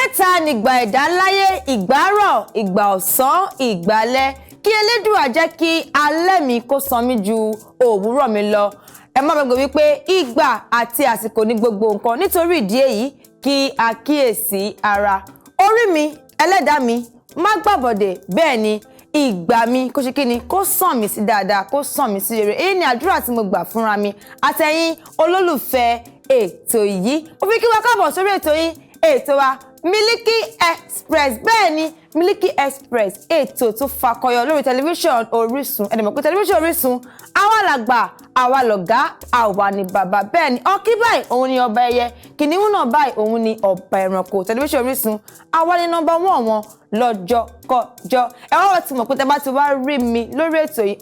mẹ́ta nígbà ẹ̀dá láyé, ìgbà àárọ̀, ìgbà ọ̀sán, ìgbà alẹ́. Kí Elédùà jẹ́ kí alẹ́ mi kó sàn mí ju òwúrọ̀ mi lọ. Ẹ má gbàgbé wípé ìgbà àti àsìkò ní gbogbo nǹkan. Nítorí ìdí èyí kí a kíyèsí ara. Orí mi, ẹlẹ́dàá mi, má gbàbọ̀dẹ̀. Bẹ́ẹ̀ ni ìgbà mi kó ṣe kíni kó sàn mí sí dáadáa, kó sàn mí sí rere. Èyí ni àdúrà tí mo gbà fúnra mi àtẹ̀yin olólùfẹ́ ètò yìí. Mo fi kí wa káàbọ̀ sórí ètò yìí, ètò wa Miliki Express. Bẹ́ẹ̀ ni Miliki Express, ètò tó fakọyọ lórí tẹlifíṣàn Orisun. Ẹ dẹ̀ mọ̀ pé tẹlifíṣàn Orisun, àwa làgbà, àwa lọ̀gá, àwa ni bàbá. Bẹ́ẹ̀ ni ọ̀kí báyìí òun ni ọba ẹyẹ, kìnìún náà báyìí òun ni ọba ẹranko. Tẹlifíṣàn Orisun, àwa ni number 1 wọn lọ́jọ́ kọjọ́. Ẹ wá ti mọ̀ pé tẹ́ bá ti wá rí mi lórí ètò yìí,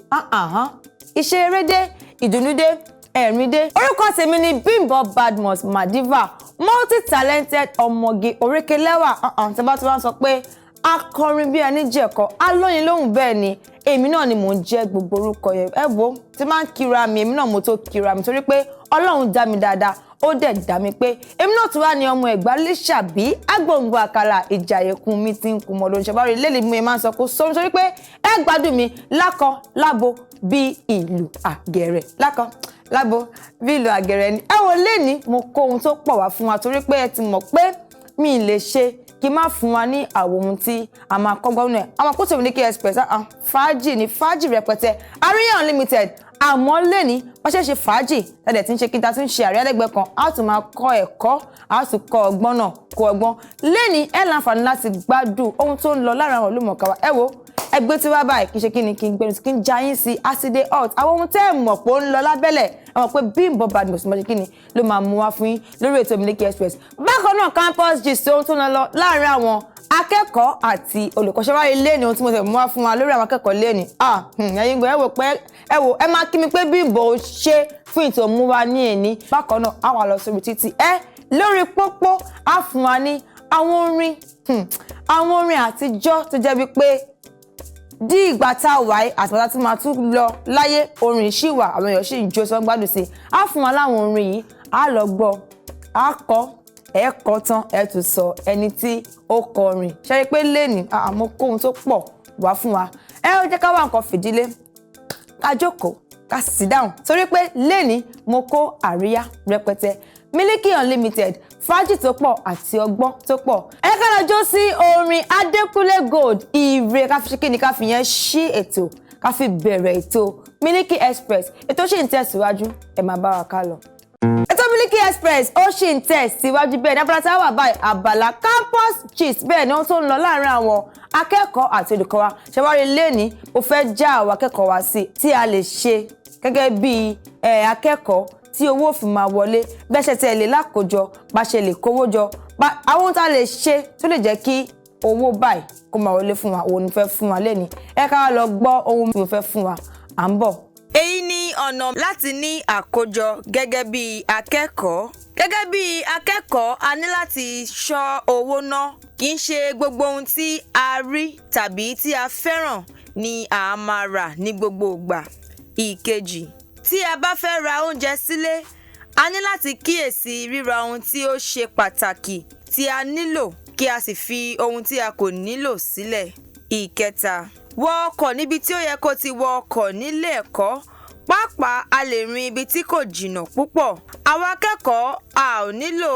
iṣẹ́ eré dé, ìdùnnú dé, ẹ̀rín dé. Orúkọ tèmi ni Bimbo Badmus Madiva, multi-talented ọmọge orékelẹ́wà. Tẹ́ bá ti wá sọ pé akọrin bí ẹni jẹ̀kọ́, alóyin lóhùn. Bẹ́ẹ̀ ni èmi náà ni mò ń jẹ́ gbogbo orúkọ yẹn. Ẹ wo tí máa ń kira mi, èmi náà mo tó kira mi torí pé Ọlọ́run dá mi dáadáa, ó dẹ̀ dá mi pé èmi náà tún wá ní ọmọ Ẹ̀gbá Lísàbí, agbóǹgbò àkàlà ìjàyẹ̀kùn mi ti ń kun mọ́ lóun ṣẹ̀bárí lélẹ̀ mi máa ń sọ kó sóhun torí pé ẹ gbádùn mi lákọ lábo bí ìlú àgẹ̀rẹ̀. Lákọ lábo bí ìlú àgẹ̀rẹ̀ ni. Ẹ wo lẹ́ni mo kó ohun tó pọ̀ wá fún wa torí pé ẹ ti mọ̀ pé mi ì lè ṣe kí má fún wa ní àwọn ohun tí a máa kọ́gbọ́n nù ẹ̀. Àwọn kóso Miliki Express fàájì ní fàájì rẹpẹtẹ, Àríyá Unlimited. Àmọ́ lẹ́ni wọ́n ṣe fàájì tẹ̀lẹ̀ tí ń ṣe kí n ta tún ṣe àríyá lẹ́gbẹ̀ẹ́ kan, a tún máa kọ́ ẹ̀kọ́, a tún kọ́ ọgbọ́n náà kó ọgbọ́n. Lẹ́ni ẹ láǹfààní láti gbádùn ohun tó ń lọ lára àwọn olùmọ̀ọ́ká wa. Ẹ wo ẹgbẹ́ tí wá báyìí kí ṣe kí ni kí n gbẹnu sí kí n já yín sí acide hot. Àwọn ohun tẹ́ ẹ̀ mọ̀ pé ó ń lọ lábẹ́lẹ̀, ẹ mọ̀ pé Bimbo Badmus mọ̀ ṣe kí ni ló máa mú wá fún yín lórí ètò Miliki Express. Bákan náà campus gist ohun tó ń lọ láàárín àwọn akẹ́kọ̀ọ́ àti olùkọ́. Ṣé wá rí lẹ́ni ohun tí mo ṣe mú wá fún wa lórí àwọn akẹ́kọ̀ọ́ lẹ́ni. Ẹ̀yin gbọ́ ẹ wò pé ẹ máa kí mi pé Bimbo ṣe fún ìtò mú wa ní èní. Bákan náà a wà lọ sórí títì lórí pópó á fún wa ní àwọn orin àtijọ́ tó jẹ́ wípé dí ìgbà tá a wáyé àtìmọ́tà tí máa tún lọ láyé orin ṣì wà, àwọn èèyàn sì ń jó sọ gbádùn sí i. Á fún wa láwọn orin yìí, á lọ gbọ́, á kọ́, ẹ kọ́ tán, ẹ tún sọ ẹni tí ó kọ orin. Ṣé rí pé lẹ́ni àmọ́ kó ohun tó pọ̀ wá fún wa. Ẹ ó jẹ́ ká wá nǹkan fìdílé, ká jókòó, ká sit down torí pé lẹ́ni mo kó àríyá rẹpẹtẹ. Miliki Unlimited, fàájì tó pọ̀ àti ọgbọ́n tó pọ̀. Ẹ ká lọ jó sí orin Adékúnlé Gold Ire, ká fi ṣe kí ni ká fi yẹn ṣí ètò, ká fi bẹ̀rẹ̀ ètò Miliki Express. Ètò ṣì ń tẹ̀síwájú, ẹ máa bá wa ká lọ. Ètò Miliki Express ó ṣì ń tẹ̀síwájú bẹ́ẹ̀ ní abala tá a wà báyìí, abala campus gist. Bẹ́ẹ̀ ni ohun tó ń lọ láàárín àwọn akẹ́kọ̀ọ́ àti olùkọ́ wa. Ṣé wá rí lẹ́ni ó fẹ́ já àwọn akẹ́kọ̀ọ́ wa sí tí a lè ṣe gẹ́gẹ́ bí akẹ́kọ̀ọ́ tí owó fi máa wọlé, bẹ́ẹ̀ ṣe tẹ̀lé lákòjọ, bá ṣe lè kówó jọ, àwọn tá a lè ṣe tó lè jẹ́ kí owó báyìí kó máa wọlé fún wa. Òun ni fẹ́ fún wa lẹ́ni. Ẹ ká wá lọ gbọ́ ohun tí mo fẹ́ fún wa, à ń bọ̀. Èyí ni ọ̀nà láti ní àkójọ gẹ́gẹ́ bí akẹ́kọ̀ọ́. Gẹ́gẹ́ bí akẹ́kọ̀ọ́, a ní láti ṣọ́ owó ná. Kì í ṣe gbogbo ohun tí a rí tàbí tí a fẹ́ràn ni a máa rà ní gbogbo ìgbà. Ìkejì, tí a bá fẹ́ ra oúnjẹ sílé, a ní láti kíyèsí ríra ohun tí ó ṣe pàtàkì tí a nílò kí a sì fi ohun tí a kò nílò sílẹ̀. Ìkẹta, wọ ọkọ̀ níbi tí ó yẹ kó ti wọ ọkọ̀ nílé ẹ̀kọ́. Pàápàá a lè rin ibi tí kò jìnnà púpọ̀. Àwọn akẹ́kọ̀ọ́ a ò nílò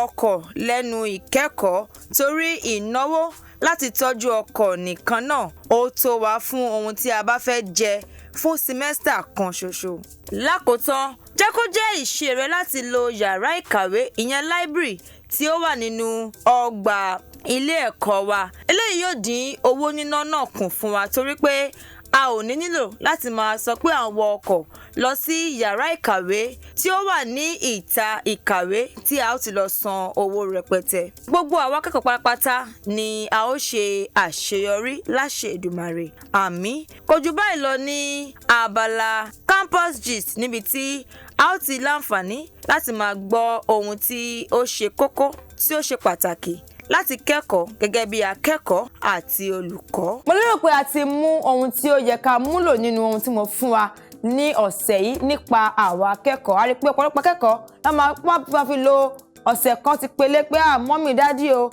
ọkọ̀ lẹ́nu ìkẹ́kọ̀ọ́ torí ìnáwó láti tọ́jú ọkọ̀ nìkan náà ó tó wá fún ohun tí a bá fẹ́ jẹ fún símẹ́stà kan ṣoṣo. Lákòótán, jẹ́ kó jẹ́ ìṣe rẹ láti lo yàrá ìkàwé, ìyẹn library tí ó wà nínú ọgbà ilé ẹ̀kọ́ wa. Eléyìí yóò dín owó níná náà kù fún wa torí pé a ò ní nílò láti máa sọ pé à ń wọ ọkọ̀ lọ sí yàrá ìkàwé tí ó wà ní ìta ìkàwé tí a ó ti lọ san owó rẹpẹtẹ. Gbogbo àwọn akẹ́kọ̀ọ́ pátápátá ni a ó ṣe àṣeyọrí láṣẹ Èdùmàrè. Àmín. Kò jù báyìí lọ ní abala campus gist níbi tí a ó ti láǹfààní láti máa gbọ́ ohun tí ó ṣe kókó, tí ó ṣe pàtàkì láti kẹ́kọ̀ọ́ gẹ́gẹ́ bí akẹ́kọ̀ọ́ àti olùkọ́. Mo lérò pé a ti mú ohun tí ó yẹ ká múlò nínú ohun tí mo fún wa ní ọ̀sẹ̀ yìí nípa àwọn akẹ́kọ̀ọ́. A rí pé ọ̀pọ̀lọpọ̀ akẹ́kọ̀ọ́ la máa fi lo ọ̀sẹ̀ kan ti pele pé mọ́mì dádì o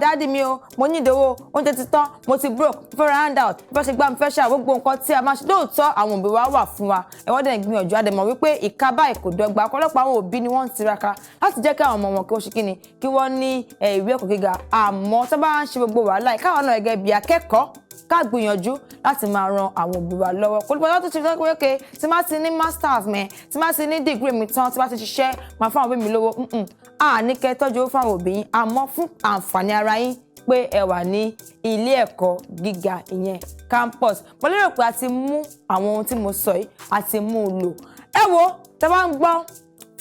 dádì mi o mo ní ìdòwò oúnjẹ ti tán mo ti broke fẹ́ handout fẹ́ ṣe gbá mi fẹ́ ṣe gbogbo nǹkan tí a máa ṣe lóòótọ́ àwọn òbí wa wà fún wa ẹ̀wọ́n dẹ̀ gbìyànjú àdèmọ̀ wípé ìka báyìí kò dọ́gba ọ̀pọ̀lọpọ̀ àwọn òbí ni wọ́n ń tiraka láti jẹ́ kí àwọn ọmọ wọn kí ó ṣe kíni kí wọ́n ní ìwé ẹ̀kọ́ gíga àmọ́ tó bá ń ṣe gbogbo wàhálà káwọn náà gẹ́gẹ́ bí akẹ́kọ̀ọ́ ká gbìyànjú láti máa ran àwọn òbí wa lọ́wọ́ kò lùpọ̀ tó ti fi pé okay tí má ti ní masters mẹ́ tí má ti ní degree mi tán tí má ti ṣiṣẹ́ máa fún àwọn òbí mi lówó ní kẹ́ tọ́jú owó fún àwọn òbí yín àmọ́ fún àǹfààní ara yín pé ẹ wà ní ilé ẹ̀kọ́ gíga ìyẹn campus mo lérò pé a ti mú àwọn ohun tí mo sọ yìí a ti mú un lò ẹ wo tẹ́ bá ń gbọ́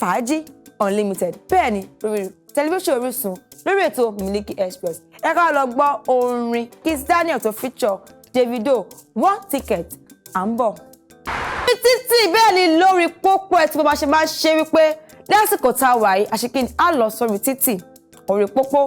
fàájì unlimited bẹ́ẹ̀ ni lórí tẹlifíṣàn Orísun lórí ètò Miliki Express ẹ ká lọ gbọ́ orin Kiss Daniel tó feature Davido one ticket à ń bọ̀. títí bẹ́ẹ̀ ni lórí pópó ẹ̀ tí bó bá ṣe máa ṣe wípé lásìkò tá a wà yìí àṣekínni á lọ sórí títì orí pópó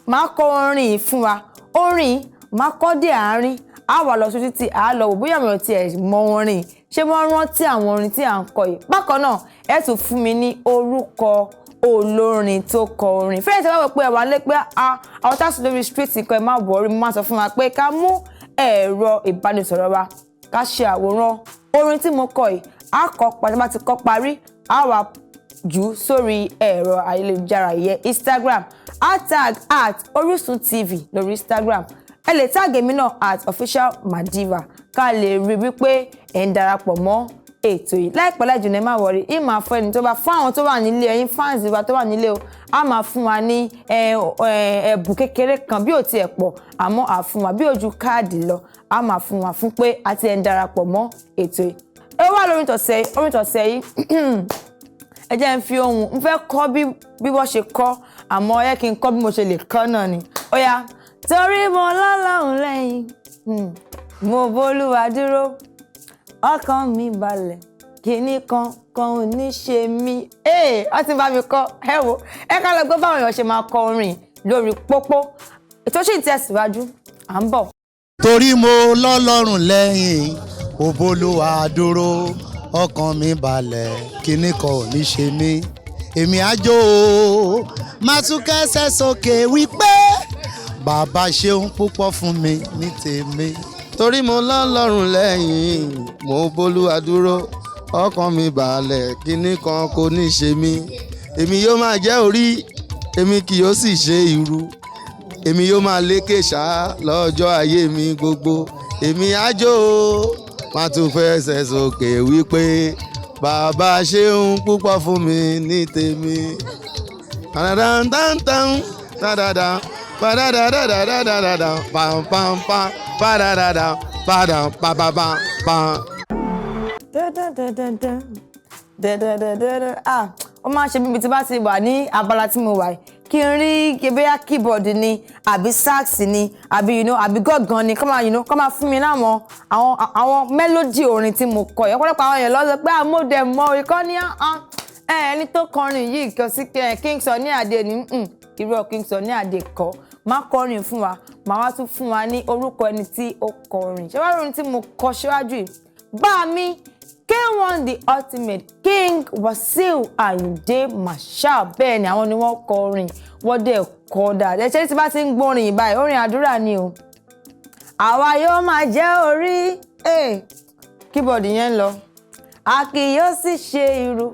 máa kọ orin yìí fún wa orin máa kọ́ dé àárín á wà lọ sórí títì á lọ wò bóyá àwọn ti ẹ̀ mọ orin ṣé wọ́n rántí àwọn orin tí à ń kọ yìí bákan náà ẹ tún fún mi ní orúkọ olórin tó kọ orin fẹ́rẹ̀ tí wọ́n wọ̀ pé ẹ̀wà lé pé àwọn táṣù lórí street nǹkan ẹ̀ má wọ̀ọ́rí mo máa sọ fún wa pé ká mú ẹ̀rọ ìbánisọ̀rọ̀ wa ká ṣe àwòrán orin tí mo kọ yìí á kọ pàtó bá ti kọ parí á wà jù sórí ẹ̀rọ ayélujára yẹn Instagram tag @Orisun TV lórí Instagram ẹ lè tag èmi náà @official Madiva ká lè rí wípé ẹ̀ ń darapọ̀ mọ́ ètò yìí láìpẹ́ láìjù ní ẹ má wọrí ì máa fún ẹni tó bá fún àwọn tó wà nílé ẹ̀yin fans wa tó wà nílé o a máa fún wa ní ẹ̀bùn kékeré kan bí ò tiẹ̀ pọ̀ àmọ́ à fún wa bí ojú káàdì lọ a máa fún wa fún pé a ti ẹ̀ ń darapọ̀ mọ́ ètò yìí ẹ wá lórí tọ̀sẹ̀ yìí ẹ jẹ́ ń fi ohun ń fẹ́ kọ́ bí wọ́n ṣe kọ́ àmọ́ ẹ kí n kọ́ bí mo ṣe lè kọ́ náà ni ó yá torí mo lọ́lọ́run lẹ́yìn mo b'Olúwa dúró ọkàn mi balẹ̀ kíní kan ò ní ṣe mí ọ ti bá mi kọ́ ẹ wò ẹ ká lọ gbọ́ báwọn èèyàn ṣe máa kọ orin lórí pópó ètò sì ń tẹ̀síwájú à ń bọ̀. torí mo lọ́lọ́run lẹ́yìn mo b'Olúwa dúró ọkàn mi balẹ̀ kíní kan ò ní ṣe mí èmi àjò máa tún kẹ́sẹ̀ sókè wípé bàbá ṣeun púpọ̀ fún mi ní tèmi. torí mo lọ́lọ́run lẹ́yìn mo b'Olúwa dúró ọkàn mi balẹ̀ kíní kan kò ní ṣe mí èmi yóò máa jẹ́ orí èmi kì yóò sì ṣe ìrù èmi yóò máa lékè ṣá lọ́jọ́ ayé mi gbogbo èmi àjò máa tún fẹsẹ̀ sókè wípé bàbá ṣeun púpọ̀ fún mi ní tèmi. Ó máa ń ṣe bíbi tí bá ti wà ní abala tí mo wà yìí kí n rí bóyá keyboard ni àbí sax ni àbí àbí gángan ni kọ́ máa fún mi láwọn àwọn melody orin tí mo kọ yìí ọ̀pọ̀lọpọ̀ àwọn èèyàn lọ́sọ pé àmúdẹ mọ ikọ́ ní ẹni tó kọrin yìí kò sí King Sunny Adé ní irọ́ King Sunny Adé kọ́ máa kọrin fún wa máa wá tún fún wa ní orúkọ ẹni tí ó kọrin ṣé wàá rí orin tí mo kọ síwájú yìí bá mi K1 the ultimate King Wasiu Ayinde Marshal bẹ́ẹ̀ ni àwọn ni wọ́n kọ orin wọ́n dẹ̀ kọ dáadáa ẹ̀ṣẹ́ tí bá ti ń gbórin yìí báyìí orin àdúrà ni o àwa yóò máa jẹ́ orí keyboard yẹn ń lọ a kì yóò sì ṣe irú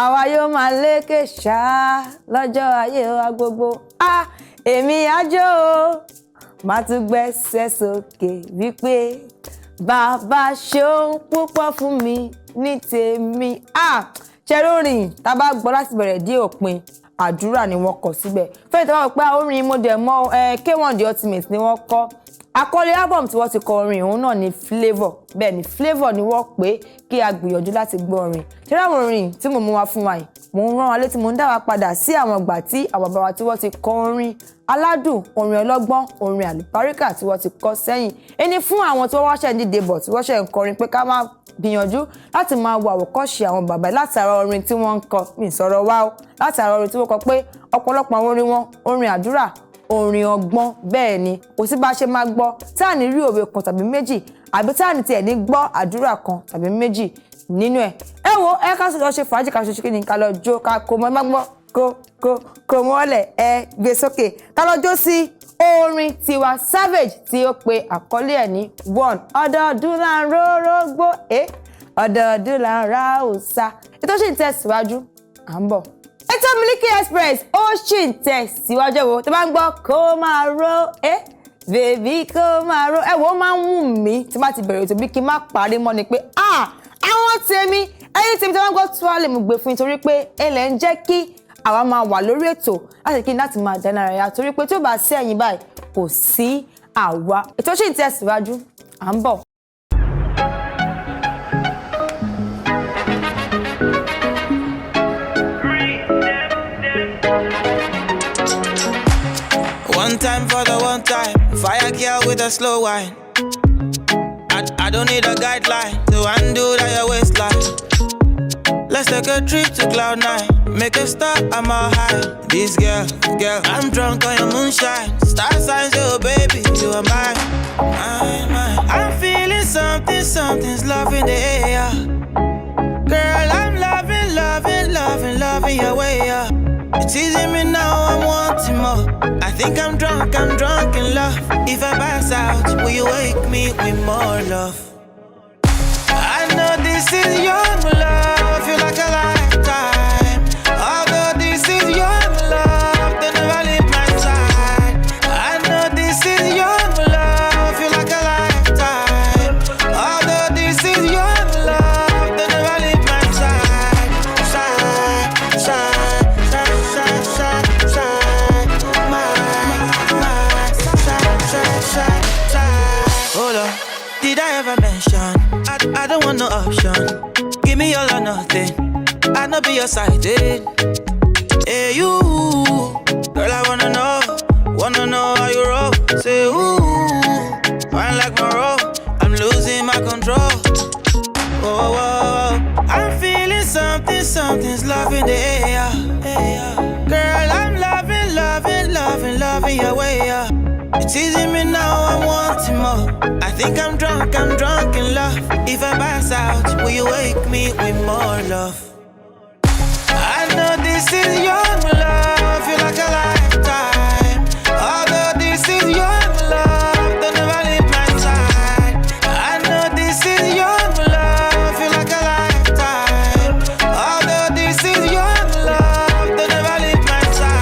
àwa yóò máa lékè ṣá lọ́jọ́ ayé wa gbogbo èmi àjò máa tún gbẹ́sẹ̀ sókè wípé bàbá ṣeun púpọ̀ fún mi ní tèmi ṣẹ́rọ̀rìn tá a bá gbọ́ láti bẹ̀rẹ̀ dé òpin àdúrà ni wọ́n kọ síbẹ̀ fẹ́ẹ̀ tó bá wọ pé orin mo dẹ̀ mọ́ K1 the ultimate ni wọ́n kọ àkọlé album tí wọ́n ti kọ orin òun náà ni flavour bẹ́ẹ̀ ni flavour ni wọ́n pè kí a gbìyànjú láti gbọ́ orin ṣé láwọn orin tí mo mú wá fún wa yìí mo ń rán wa létí mo ń dá wa padà sí àwọn ìgbà tí àwọn bàbá wa tí wọ́n ti kọ orin aládùn orin ọlọ́gbọ́n orin àlùbáríkà tí wọ́n ti kọ sẹ́yìn ẹni fún àwọn tí wọ́n wáṣẹ̀ ní débọ̀ tí wọ́n ṣe ń kọrin pé ká máa gbìyànjú láti máa wo àwòkọ́ṣe àwọn bàbá látara orin tí wọ́n ń kọ mi sọ̀rọ̀ wá o látara orin tí wọ́n kọ pé ọ̀pọ̀lọpọ̀ àwọn orin wọn orin àdúrà orin ọgbọ́n bẹ́ẹ̀ ni kò sí bá ṣe máa gbọ́ táà ní rí òwe kan tàbí méjì àbí táà ní tiẹ̀ ní gbọ́ àdúrà kan tàbí méjì nínú ẹ̀ ẹ wo ẹ ká sì lọ ṣe fàájì ká ṣe kí ni ká lọ jó ká kó mọ́ ẹ má gbọ́ kò mọ́lẹ̀ ẹ gbé sókè ká lọ jó sí orin Tiwa Savage tí ó pe àkọlé ẹ̀ ní one ọdọọdún là ń rórógbó ọdọọdún là ń ra òòṣà ètò sì ń tẹ̀síwájú à ń bọ̀. ètò Miliki Express ó sì ń tẹ̀síwájú wo tó bá ń gbọ́ kó máa ró bèbí kó máa ró ẹ̀wọ̀n máa ń wù mí tí bá ti bẹ̀rẹ̀ ètò bí kí n má parí mọ́ ni pé àwọn tèmi ẹ̀yin tèmi tí wọ́n gbọ́ tó wá lè mú gbé fún nítorí pé ẹlẹ́ ń jẹ́ kí àwa máa wà lórí ètò láti máa dáná ara ya torí pé tí ó bá sí ẹ̀yin báyìí kò sí àwa ètò sì ń tẹ̀síwájú à ń bọ̀. One time for the one time, fire girl with a slow wine. I don't need a guideline to undo that your waistline. Let's take a trip to Cloud9, make a stop, I'm all high. This girl, I'm drunk on your moonshine. Star signs, oh baby, you are mine. I'm feeling something's love in the air. Girl, I'm loving your way up. It's teasing me now, I'm wanting more. I think I'm drunk in love. If I pass out, will you wake me with more love? I know this is young love, feel like a lifetime. Although this is young love, they never leave my side. I know this is young love, feel like a lifetime. Although this is young love, they never leave my side. Hold on, did I ever mention? I don't want no option. Give me all or nothing. I know be your side, Hey, you, girl, I wanna know how you roll. Say, ooh, fine like my roll. I'm losing my control. Oh, I'm feeling something's love in the air. Girl, I'm loving your way up. It's teasing me now, I'm wanting more. I think I'm drunk in love. If I pass out, will you wake me with more love? I know this is young love, feel like a lifetime. Although this is young love, they never leave my side. I know this is young love, feel like a lifetime. Although this is young love, they never leave my side.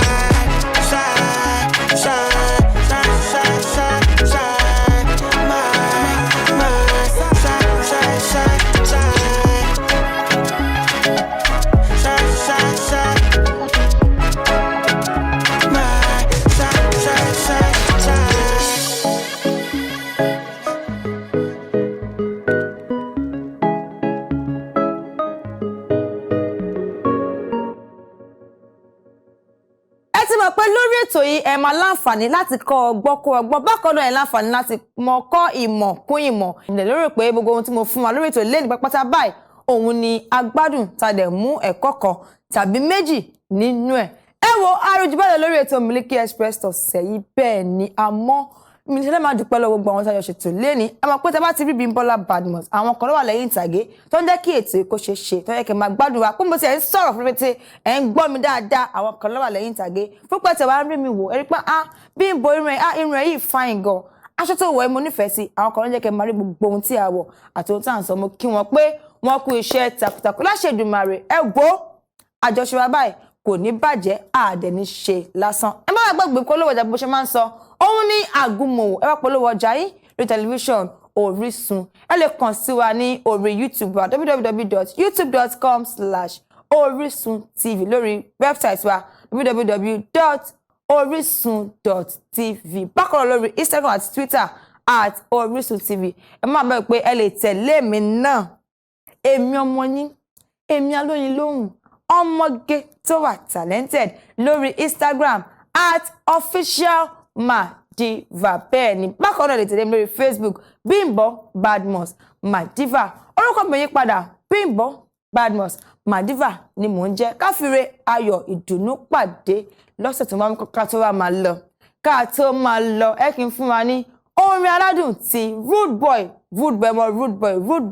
Pé lórí ètò yìí ẹ máa láǹfààní láti kọ́ ọgbọ́n bákan náà ẹ láǹfààní láti kọ́ ìmọ̀ kún ìmọ̀ ìdẹ̀ lórí pé gbogbo ohun tí mo fún wa lórí ètò lẹ́nu pápátá báyìí òun ni agbádùn tàdé mú ẹ̀kọ́ kan tàbí méjì nínú ẹ̀. Ẹ wo àròjù báyìí lórí ètò Miliki Express tọ̀sẹ̀ yìí bẹ́ẹ̀ ni àmọ́ mi ṣẹlẹ̀ máa dúpẹ́ lọ́wọ́ gbogbo àwọn tí a jọ ṣètò lẹ́ni àmọ́ pé tẹ́ bá ti rí Bímbọ́lá Badmus àwọn kan ló wà lẹ́yìn ìtàgé tó ń jẹ́ kí ètò èkó ṣe ṣe tó yẹ kí n máa gbádùn wa pé mo ti ẹ̀ ń sọ̀rọ̀ fún pété ẹ̀ ń gbọ́ mi dáadáa àwọn kan ló wà lẹ́yìn ìtàgé fún pẹ́tẹ́ wàá rí mi wò ẹ rí pé Bímbọ́ irun ẹ̀ yìí fine gan aṣọ tó wọ̀ ẹ́ mo nífẹ̀ẹ́ sí àwọn kan ló jẹ́ kí n máa rí gbogbo ohun tí a wọ̀ àti ohun tí à ń sọ mo kí wọn pé wọ́n kú iṣẹ́ takuntakun láṣẹ Èdùmàrè ẹ wo àjọṣe wa báyìí kò ní bàjẹ́ àdẹ̀ní ṣe lásán ẹ má gbàgbé kó lówó ọjà bó ṣe máa ń sọ òun ní àgúnmọ̀wò ẹ wá polówó ọjà yín lórí tẹlifíṣàn Orisun ẹ lè kàn sí wa ní orí YouTube wa www.youtube.com/orisuntv lórí wẹ́bsáìtì wa www.orisun.tv bákan náà lórí Instagram àti Twitter @orisuntv ẹ má bẹ́ẹ̀ pé ẹ lè tẹ̀lé mi náà èmi ọmọ yín èmi alóyin lóhùn ọmọge tó wà talented lórí Instagram @officialmadiva Bẹẹni bákan náà lè tẹ̀lé mi lórí Facebook Bímbọ́ Badmus Madiva orúkọ mi yí padà Bímbọ́ Badmus Madiva ni mò ń jẹ́ káfíńre ayọ̀ ìdùnnú pàdé lọ́sẹ̀ tó máa ń kọ́ka tó wà máa lọ ká tó máa lọ ẹ kí n fún wa ní orin aládùn ti rude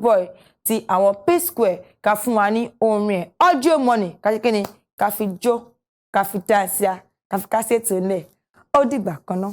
boy ti àwọn P-Square ká fún wa ní orin ẹ̀ audio money ká ṣe kí ni ká fi jó ká fi dáṣíà ká fi kásẹ̀ tó lẹ̀ ó dìgbà kan náà.